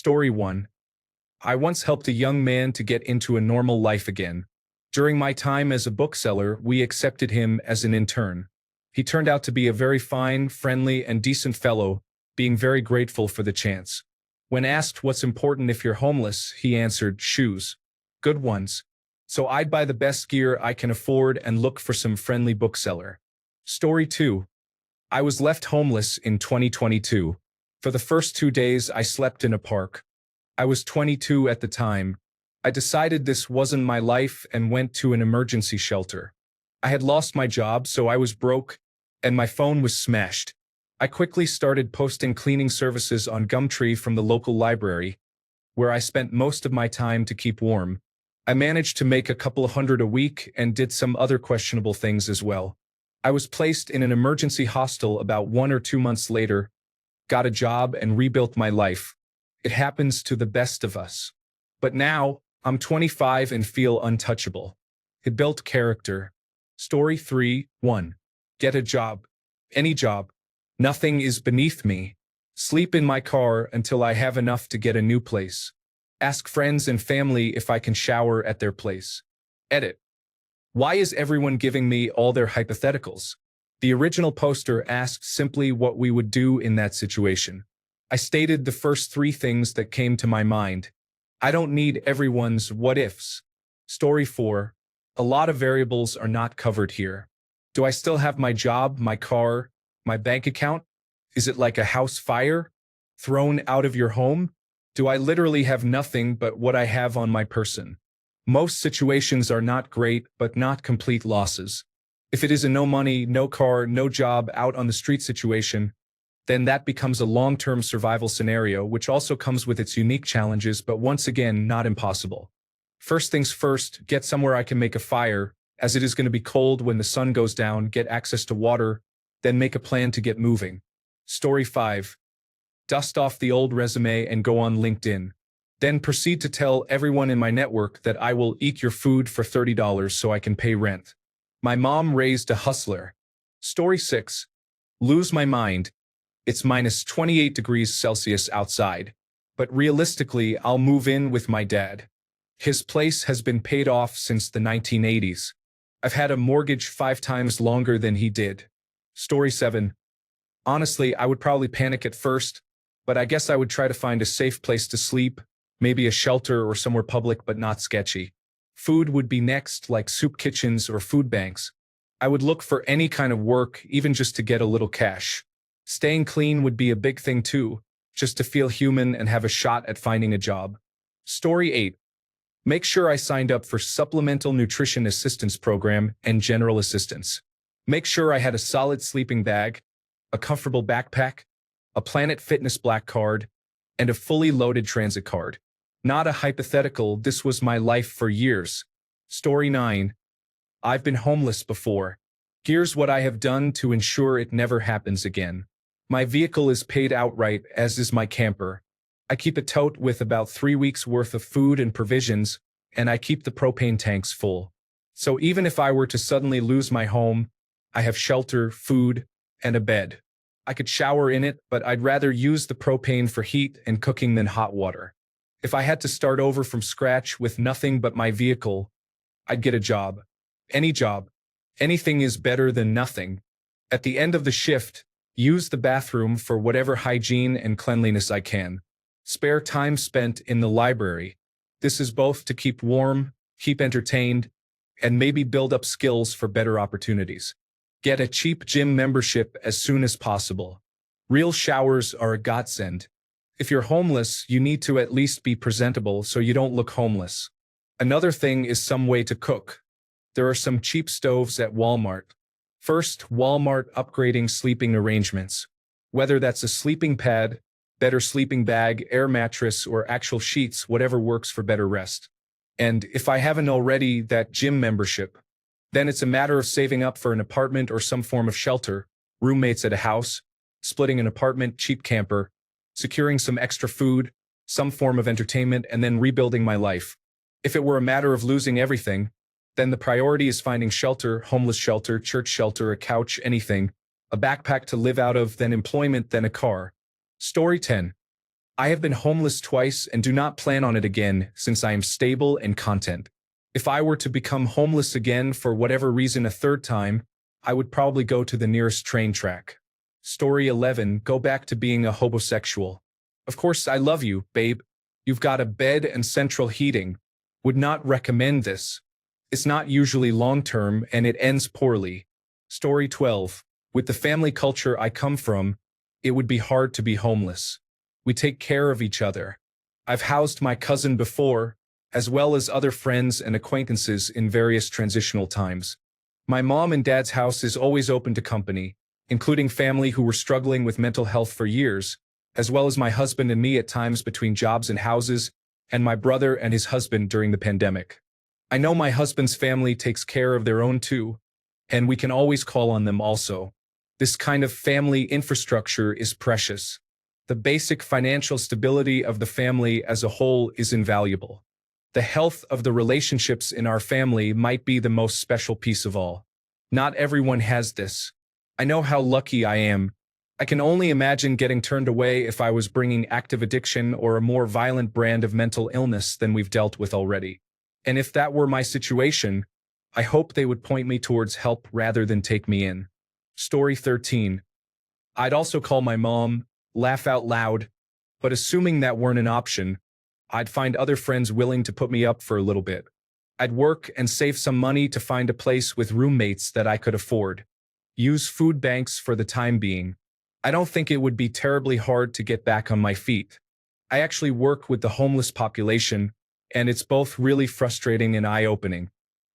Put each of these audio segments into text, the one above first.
Story 1. I once helped a young man to get into a normal life again. During my time as a bookseller, we accepted him as an intern. He turned out to be a very fine, friendly, and decent fellow, being very grateful for the chance. When asked what's important if you're homeless, he answered, shoes. Good ones. So I'd buy the best gear I can afford and look for some friendly bookseller. Story 2. I was left homeless in 2022. For the first 2 days, I slept in a park. I was 22 at the time. I decided this wasn't my life and went to an emergency shelter. I had lost my job, so I was broke, and my phone was smashed. I quickly started posting cleaning services on Gumtree from the local library, where I spent most of my time to keep warm. I managed to make a couple of hundred a week and did some other questionable things as well. I was placed in an emergency hostel about 1 or 2 months later, got a job, and rebuilt my life. It happens to the best of us. But now, I'm 25 and feel untouchable. It built character. Story 3. 1. Get a job. Any job. Nothing is beneath me. Sleep in my car until I have enough to get a new place. Ask friends and family if I can shower at their place. Edit. Why is everyone giving me all their hypotheticals? The original poster asked simply what we would do in that situation. I stated the first 3 things that came to my mind. I don't need everyone's what-ifs. Story 4. A lot of variables are not covered here. Do I still have my job, my car, my bank account? Is it like a house fire? Thrown out of your home? Do I literally have nothing but what I have on my person? Most situations are not great, but not complete losses. If it is a no money, no car, no job, out on the street situation, then that becomes a long-term survival scenario, which also comes with its unique challenges, but once again, not impossible. First things first, get somewhere I can make a fire, as it is going to be cold when the sun goes down, get access to water, then make a plan to get moving. Story 5. Dust off the old resume and go on LinkedIn. Then proceed to tell everyone in my network that I will eat your food for $30 so I can pay rent. My mom raised a hustler. Story 6. Lose my mind. It's minus 28 degrees Celsius outside, but realistically, I'll move in with my dad. His place has been paid off since the 1980s. I've had a mortgage 5 times longer than he did. Story 7. Honestly, I would probably panic at first, but I guess I would try to find a safe place to sleep, maybe a shelter or somewhere public but not sketchy. Food would be next, like soup kitchens or food banks. I would look for any kind of work, even just to get a little cash. Staying clean would be a big thing too, just to feel human and have a shot at finding a job. Story 8. Make sure I signed up for Supplemental Nutrition Assistance Program and General Assistance. Make sure I had a solid sleeping bag, a comfortable backpack, a Planet Fitness Black card, and a fully loaded transit card. Not a hypothetical, this was my life for years. Story 9. I've been homeless before. Here's what I have done to ensure it never happens again. My vehicle is paid outright, as is my camper. I keep a tote with about 3 weeks worth of food and provisions, and I keep the propane tanks full. So even if I were to suddenly lose my home, I have shelter, food, and a bed. I could shower in it, but I'd rather use the propane for heat and cooking than hot water. If I had to start over from scratch with nothing but my vehicle, I'd get a job. Any job. Anything is better than nothing. At the end of the shift, use the bathroom for whatever hygiene and cleanliness I can. Spare time spent in the library. This is both to keep warm, keep entertained, and maybe build up skills for better opportunities. Get a cheap gym membership as soon as possible. Real showers are a godsend. If you're homeless, you need to at least be presentable so you don't look homeless. Another thing is some way to cook. There are some cheap stoves at Walmart. First, Walmart upgrading sleeping arrangements. Whether that's a sleeping pad, better sleeping bag, air mattress, or actual sheets, whatever works for better rest. And if I haven't already, that gym membership. Then it's a matter of saving up for an apartment or some form of shelter, roommates at a house, splitting an apartment, cheap camper, securing some extra food, some form of entertainment, and then rebuilding my life. If it were a matter of losing everything, then the priority is finding shelter, homeless shelter, church shelter, a couch, anything, a backpack to live out of, then employment, then a car. Story 10. I have been homeless twice and do not plan on it again since I am stable and content. If I were to become homeless again for whatever reason a third time, I would probably go to the nearest train track. Story 11, go back to being a homosexual. Of course, I love you, babe. You've got a bed and central heating. Would not recommend this. It's not usually long-term and it ends poorly. Story 12, with the family culture I come from, it would be hard to be homeless. We take care of each other. I've housed my cousin before, as well as other friends and acquaintances in various transitional times. My mom and dad's house is always open to company, including family who were struggling with mental health for years, as well as my husband and me at times between jobs and houses, and my brother and his husband during the pandemic. I know my husband's family takes care of their own too, and we can always call on them also. This kind of family infrastructure is precious. The basic financial stability of the family as a whole is invaluable. The health of the relationships in our family might be the most special piece of all. Not everyone has this. I know how lucky I am. I can only imagine getting turned away if I was bringing active addiction or a more violent brand of mental illness than we've dealt with already. And if that were my situation, I hope they would point me towards help rather than take me in. Story 13. I'd also call my mom, laugh out loud, but assuming that weren't an option, I'd find other friends willing to put me up for a little bit. I'd work and save some money to find a place with roommates that I could afford. Use food banks for the time being. I don't think it would be terribly hard to get back on my feet. I actually work with the homeless population, and it's both really frustrating and eye-opening.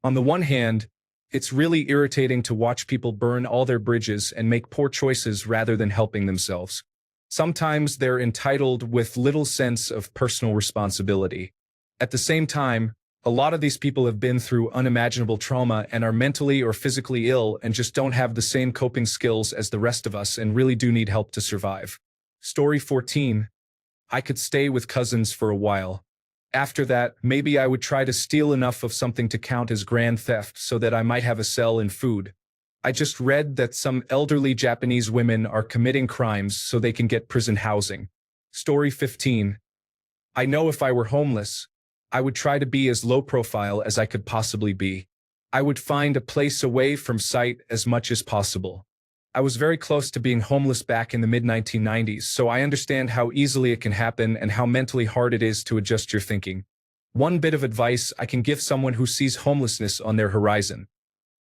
On the one hand, it's really irritating to watch people burn all their bridges and make poor choices rather than helping themselves. Sometimes they're entitled with little sense of personal responsibility. At the same time, a lot of these people have been through unimaginable trauma and are mentally or physically ill and just don't have the same coping skills as the rest of us and really do need help to survive. Story 14. I could stay with cousins for a while. After that, maybe I would try to steal enough of something to count as grand theft so that I might have a cell and food. I just read that some elderly Japanese women are committing crimes so they can get prison housing. Story 15. I know if I were homeless, I would try to be as low profile as I could possibly be. I would find a place away from sight as much as possible. I was very close to being homeless back in the mid-1990s, so I understand how easily it can happen and how mentally hard it is to adjust your thinking. One bit of advice I can give someone who sees homelessness on their horizon.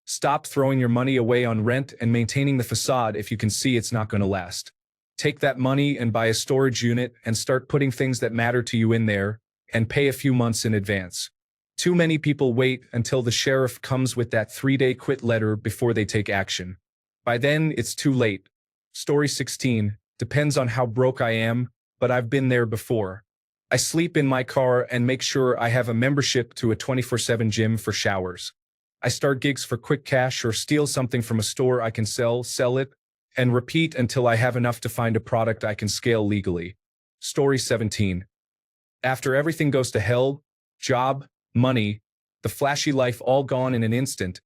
Stop throwing your money away on rent and maintaining the facade if you can see it's not going to last. Take that money and buy a storage unit and start putting things that matter to you in there, and pay a few months in advance. Too many people wait until the sheriff comes with that 3-day quit letter before they take action. By then, it's too late. Story 16. Depends on how broke I am, but I've been there before. I sleep in my car and make sure I have a membership to a 24/7 gym for showers. I start gigs for quick cash or steal something from a store I can sell it, and repeat until I have enough to find a product I can scale legally. Story 17. After everything goes to hell, job, money, the flashy life all gone in an instant,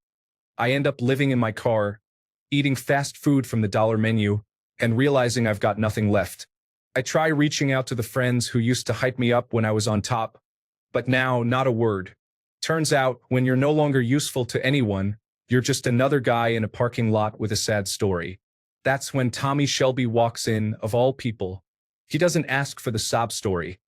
I end up living in my car, eating fast food from the dollar menu, and realizing I've got nothing left. I try reaching out to the friends who used to hype me up when I was on top, but now not a word. Turns out, when you're no longer useful to anyone, you're just another guy in a parking lot with a sad story. That's when Tommy Shelby walks in, of all people. He doesn't ask for the sob story.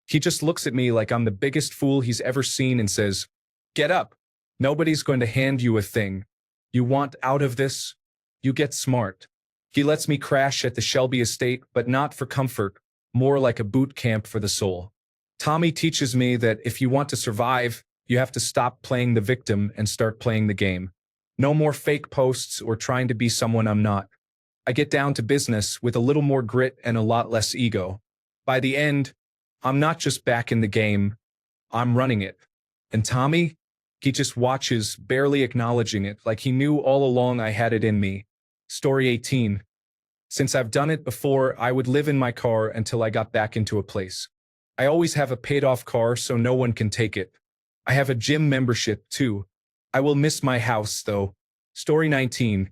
He just looks at me like I'm the biggest fool he's ever seen and says, "Get up. Nobody's going to hand you a thing. You want out of this? You get smart." He lets me crash at the Shelby estate, but not for comfort, more like a boot camp for the soul. Tommy teaches me that if you want to survive, you have to stop playing the victim and start playing the game. No more fake posts or trying to be someone I'm not. I get down to business with a little more grit and a lot less ego. By the end, I'm not just back in the game, I'm running it. And Tommy? He just watches, barely acknowledging it, like he knew all along I had it in me. Story 18. Since I've done it before, I would live in my car until I got back into a place. I always have a paid-off car so no one can take it. I have a gym membership, too. I will miss my house, though. Story 19.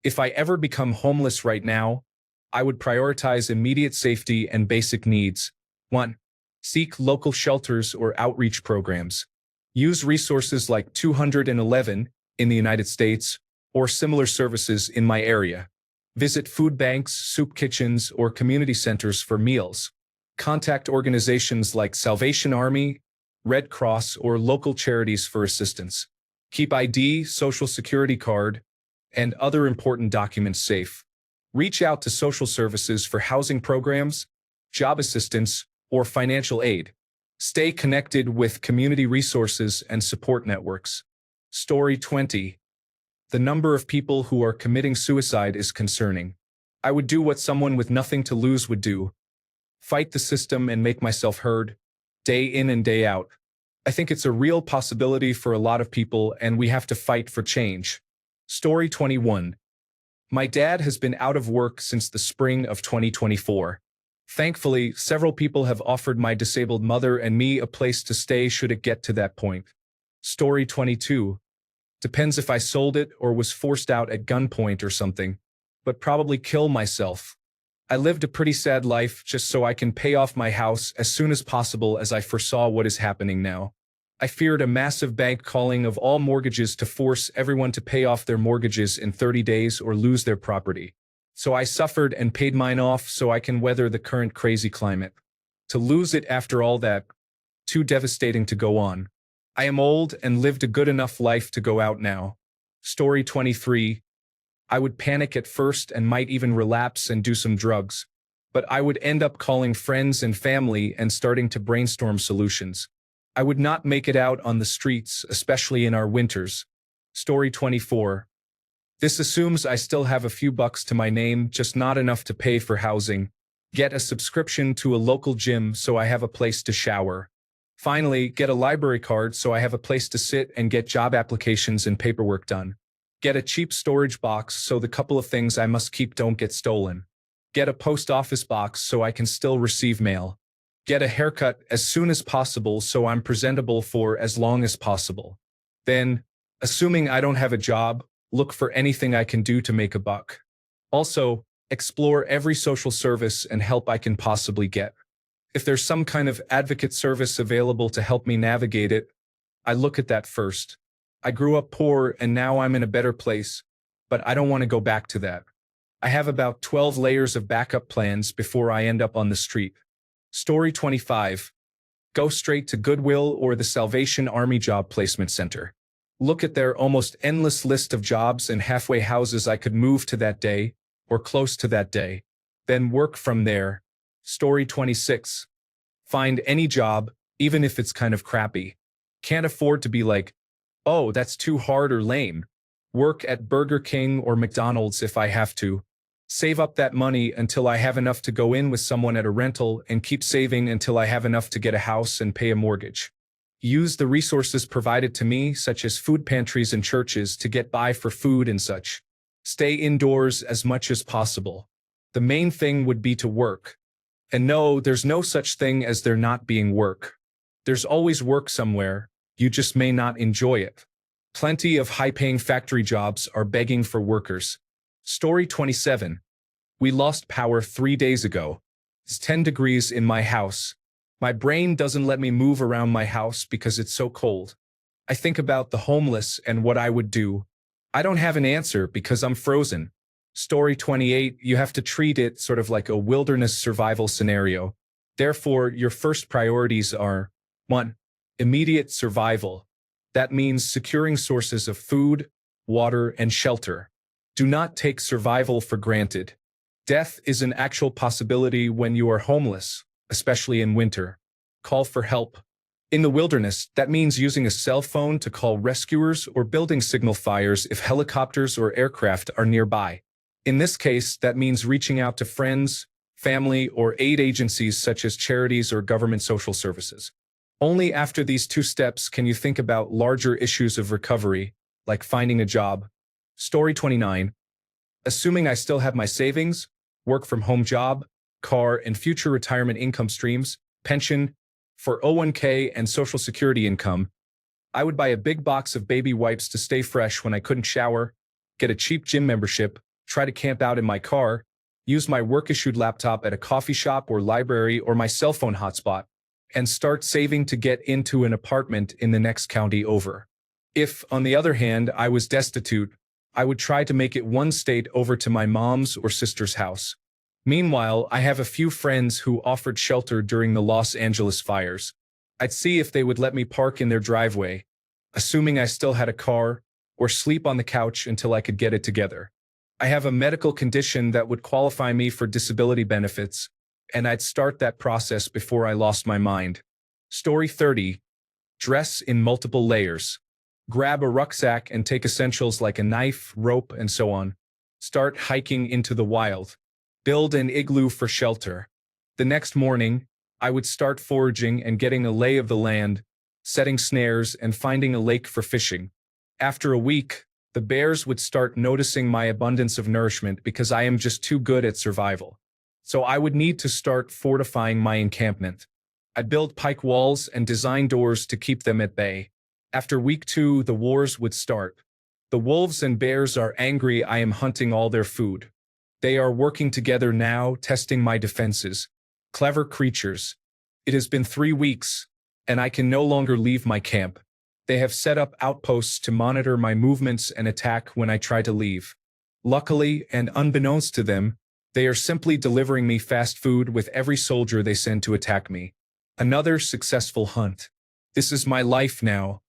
If I ever become homeless right now, I would prioritize immediate safety and basic needs, 1. Seek local shelters or outreach programs. Use resources like 211 in the United States or similar services in my area. Visit food banks, soup kitchens, or community centers for meals. Contact organizations like Salvation Army, Red Cross, or local charities for assistance. Keep ID, Social Security card, and other important documents safe. Reach out to social services for housing programs, job assistance, or financial aid. Stay connected with community resources and support networks. Story 20. The number of people who are committing suicide is concerning. I would do what someone with nothing to lose would do. Fight the system and make myself heard, day in and day out. I think it's a real possibility for a lot of people, and we have to fight for change. Story 21. My dad has been out of work since the spring of 2024. Thankfully, several people have offered my disabled mother and me a place to stay should it get to that point. Story 22. Depends if I sold it or was forced out at gunpoint or something, but probably kill myself. I lived a pretty sad life just so I can pay off my house as soon as possible as I foresaw what is happening now. I feared a massive bank calling of all mortgages to force everyone to pay off their mortgages in 30 days or lose their property. So I suffered and paid mine off so I can weather the current crazy climate. To lose it after all that, too devastating to go on. I am old and lived a good enough life to go out now. Story 23. I would panic at first and might even relapse and do some drugs. But I would end up calling friends and family and starting to brainstorm solutions. I would not make it out on the streets, especially in our winters. Story 24. This assumes I still have a few bucks to my name, just not enough to pay for housing. Get a subscription to a local gym so I have a place to shower. Finally, get a library card so I have a place to sit and get job applications and paperwork done. Get a cheap storage box so the couple of things I must keep don't get stolen. Get a post office box so I can still receive mail. Get a haircut as soon as possible so I'm presentable for as long as possible. Then, assuming I don't have a job, look for anything I can do to make a buck. Also, explore every social service and help I can possibly get. If there's some kind of advocate service available to help me navigate it, I look at that first. I grew up poor and now I'm in a better place, but I don't want to go back to that. I have about 12 layers of backup plans before I end up on the street. Story 25. Go straight to Goodwill or the Salvation Army Job Placement Center. Look at their almost endless list of jobs and halfway houses I could move to that day, or close to that day. Then work from there. Story 26. Find any job, even if it's kind of crappy. Can't afford to be like, oh, that's too hard or lame. Work at Burger King or McDonald's if I have to. Save up that money until I have enough to go in with someone at a rental and keep saving until I have enough to get a house and pay a mortgage. Use the resources provided to me, such as food pantries and churches, to get by for food and such. Stay indoors as much as possible. The main thing would be to work. And no, there's no such thing as there not being work. There's always work somewhere, you just may not enjoy it. Plenty of high-paying factory jobs are begging for workers. Story 27. We lost power 3 days ago. It's 10 degrees in my house. My brain doesn't let me move around my house because it's so cold. I think about the homeless and what I would do. I don't have an answer because I'm frozen. Story 28. You have to treat it sort of like a wilderness survival scenario. Therefore, your first priorities are 1. Immediate survival. That means securing sources of food, water, and shelter. Do not take survival for granted. Death is an actual possibility when you are homeless, especially in winter. Call for help. In the wilderness, that means using a cell phone to call rescuers or building signal fires if helicopters or aircraft are nearby. In this case, that means reaching out to friends, family, or aid agencies such as charities or government social services. Only after these 2 steps can you think about larger issues of recovery, like finding a job. Story 29. Assuming I still have my savings, work-from-home job, car, and future retirement income streams, pension, 401k, and Social Security income, I would buy a big box of baby wipes to stay fresh when I couldn't shower, get a cheap gym membership, try to camp out in my car, use my work-issued laptop at a coffee shop or library or my cell phone hotspot, and start saving to get into an apartment in the next county over. If, on the other hand, I was destitute, I would try to make it one state over to my mom's or sister's house. Meanwhile, I have a few friends who offered shelter during the Los Angeles fires. I'd see if they would let me park in their driveway, assuming I still had a car, or sleep on the couch until I could get it together. I have a medical condition that would qualify me for disability benefits, and I'd start that process before I lost my mind. Story 30. Dress in multiple layers. Grab a rucksack and take essentials like a knife, rope, and so on. Start hiking into the wild. Build an igloo for shelter. The next morning, I would start foraging and getting a lay of the land, setting snares and finding a lake for fishing. After a week, the bears would start noticing my abundance of nourishment because I am just too good at survival. So I would need to start fortifying my encampment. I'd build pike walls and design doors to keep them at bay. After week 2, the wars would start. The wolves and bears are angry I am hunting all their food. They are working together now, testing my defenses. Clever creatures. It has been 3 weeks, and I can no longer leave my camp. They have set up outposts to monitor my movements and attack when I try to leave. Luckily, and unbeknownst to them, they are simply delivering me fast food with every soldier they send to attack me. Another successful hunt. This is my life now,